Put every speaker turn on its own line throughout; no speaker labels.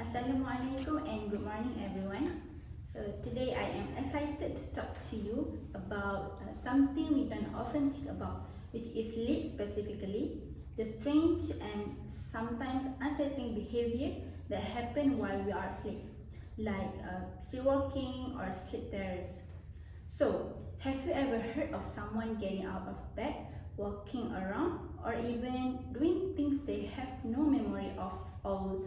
Assalamualaikum and good morning everyone. So today I am excited to talk to you about something we don't often think about, which is sleep specifically, the strange and sometimes unsettling behavior that happen while we are asleep, like sleepwalking or sleep terrors. So, have you ever heard of someone getting out of bed, walking around, or even doing things they have no memory of all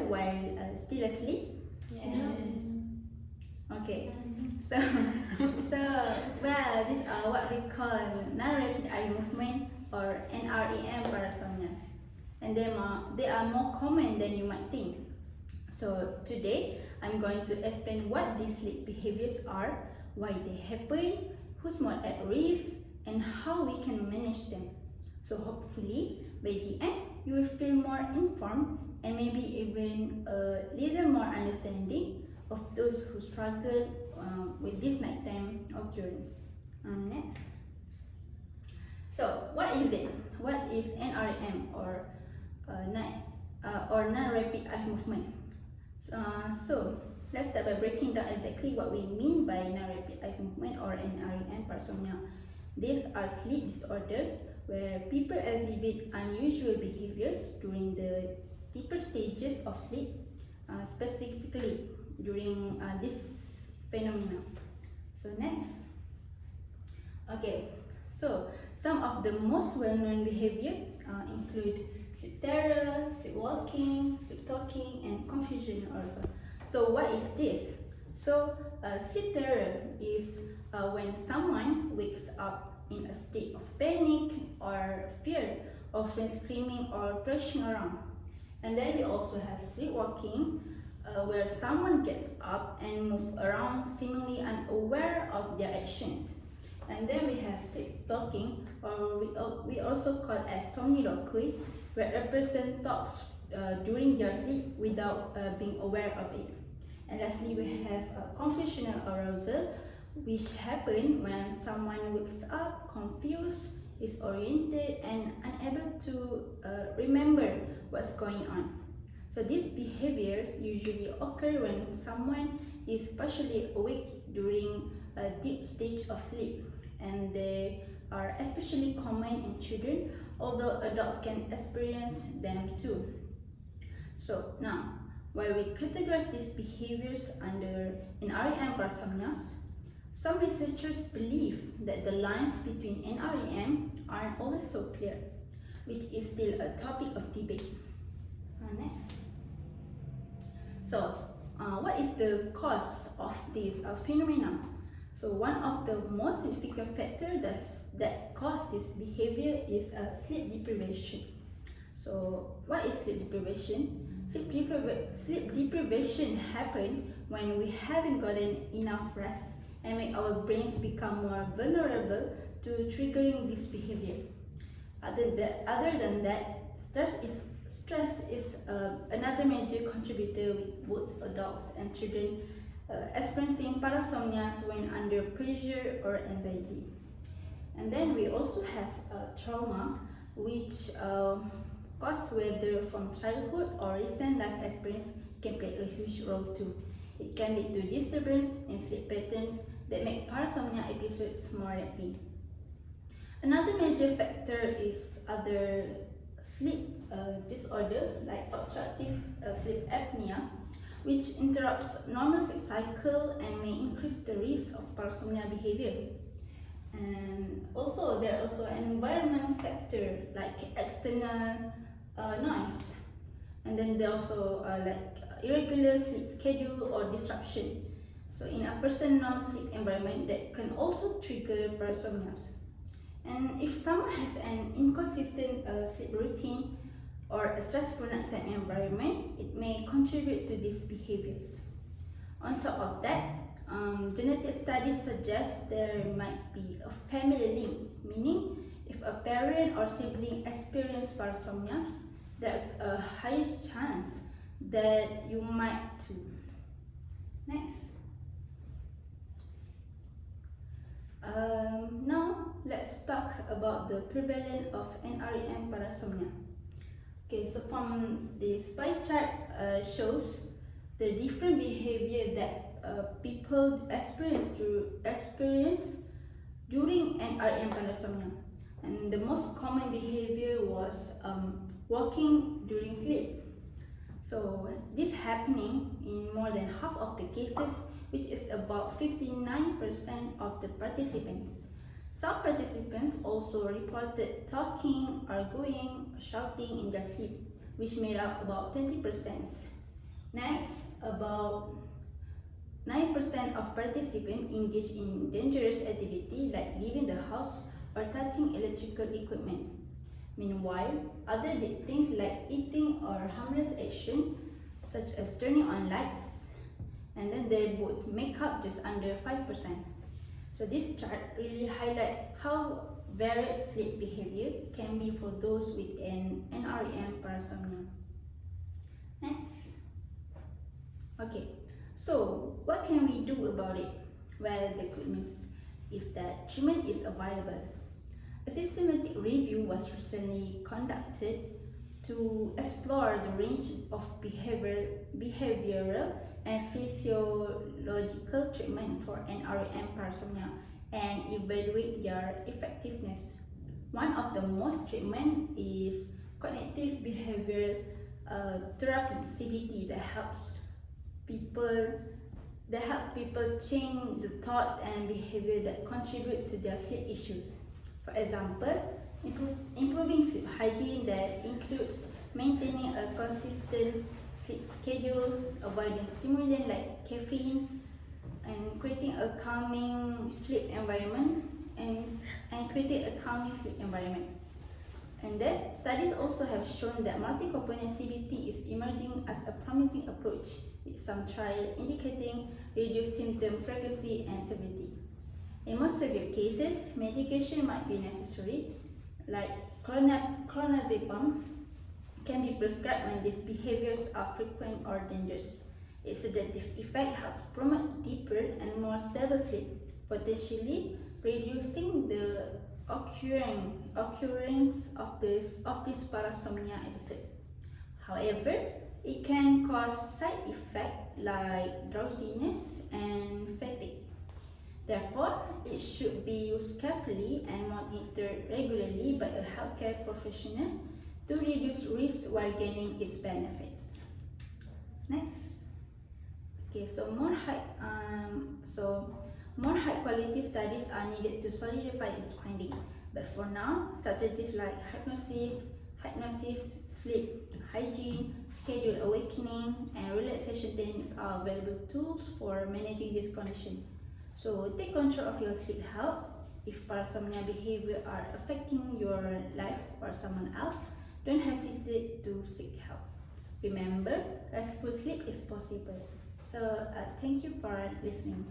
while still asleep?
Yes.
Okay, so, these are what we call non-rapid eye movement or NREM parasomnias, and they are more common than you might think. So today, I'm going to explain what these sleep behaviors are, why they happen, who's more at risk, and how we can manage them. So hopefully, by the end, you will feel more informed and maybe even a little more understanding of those who struggle with this nighttime occurrence. Next. So what is it? What is NREM or non-rapid eye movement? So let's start by breaking down exactly what we mean by non-rapid eye movement or NREM parasomnia. These are sleep disorders where people exhibit unusual behaviors during the deeper stages of sleep, specifically during this phenomena. So next. Okay, so some of the most well-known behavior include sleep terror, sleepwalking, sleep talking, and confusion also. So what is this? So sleep terror is when someone wakes up in a state of panic or fear, often screaming or thrashing around. And then we also have sleepwalking, where someone gets up and moves around seemingly unaware of their actions. And then we have sleep talking, or we also call as somniloquy, where a person talks during their sleep without being aware of it. And lastly, we have confusional arousal, which happens when someone wakes up confused, disoriented, and unable to remember what's going on. So these behaviors usually occur when someone is partially awake during a deep stage of sleep, and they are especially common in children, although adults can experience them too. So now, while we categorize these behaviors under NREM parasomnias, some researchers believe that the lines between NREM aren't always so clear, which is still a topic of debate. Next. So, what is the cause of this phenomenon? So, one of the most significant factors that cause this behavior is sleep deprivation. So, what is sleep deprivation? Sleep deprivation happens when we haven't gotten enough rest and make our brains become more vulnerable to triggering this behavior. Other than that, stress is another major contributor with both adults and children experiencing parasomnias when under pressure or anxiety. And then we also have trauma, which caused whether from childhood or recent life experience can play a huge role too. It can lead to disturbance in sleep patterns that make parasomnia episodes more likely. Another major factor is other sleep disorder like obstructive sleep apnea, which interrupts normal sleep cycle and may increase the risk of parasomnia behavior. And also there are also an environmental factor like external noise, and then there are also like irregular sleep schedule or disruption. So in a person's non-sleep environment, that can also trigger parasomnias. And if someone has an inconsistent sleep routine or a stressful nighttime environment, it may contribute to these behaviors. On top of that, genetic studies suggest there might be a family link, meaning if a parent or sibling experience parasomnias, there's a higher chance that you might too. Next. Now let's talk about the prevalence of NREM parasomnia. Okay, so from this pie chart shows the different behavior that people experience during NREM parasomnia. And the most common behavior was walking during sleep. So this happening in more than half of the cases, which is about 59% of the participants. Some participants also reported talking, arguing, shouting in their sleep, which made up about 20%. Next, about 9% of participants engaged in dangerous activity like leaving the house or touching electrical equipment. Meanwhile, others did things like eating or harmless action such as turning on lights, and then they would make up just under 5%. So this chart really highlights how varied sleep behavior can be for those with an NREM parasomnia. Next. Okay, so what can we do about it? Well, the good news is that treatment is available. A systematic review was recently conducted to explore the range of behavioral and physiological treatment for NREM parasomnia and evaluate their effectiveness. One of the most treatment is cognitive behavioral therapy (CBT) that helps people change the thought and behavior that contribute to their sleep issues. For example, improving sleep hygiene that includes maintaining a consistent sleep schedule, avoiding stimulants like caffeine, and creating a calming sleep environment. And then studies also have shown that multi-component CBT is emerging as a promising approach, with some trials indicating reduced symptom frequency and severity. In most severe cases, medication might be necessary, like clonazepam can be prescribed when these behaviors are frequent or dangerous. Its sedative effect helps promote deeper and more stable sleep, potentially reducing the occurrence of this parasomnia episode. However, it can cause side effects like drowsiness and fatigue. Therefore, it should be used carefully and monitored regularly by a healthcare professional to reduce risk while gaining its benefits. Next. Okay, so more high quality studies are needed to solidify this finding. But for now, strategies like hypnosis, sleep hygiene, schedule awakening, and relaxation techniques are available tools for managing this condition. So take control of your sleep health. If parasomnia behavior are affecting your life or someone else, don't hesitate to seek help. Remember, restful sleep is possible. So thank you for listening.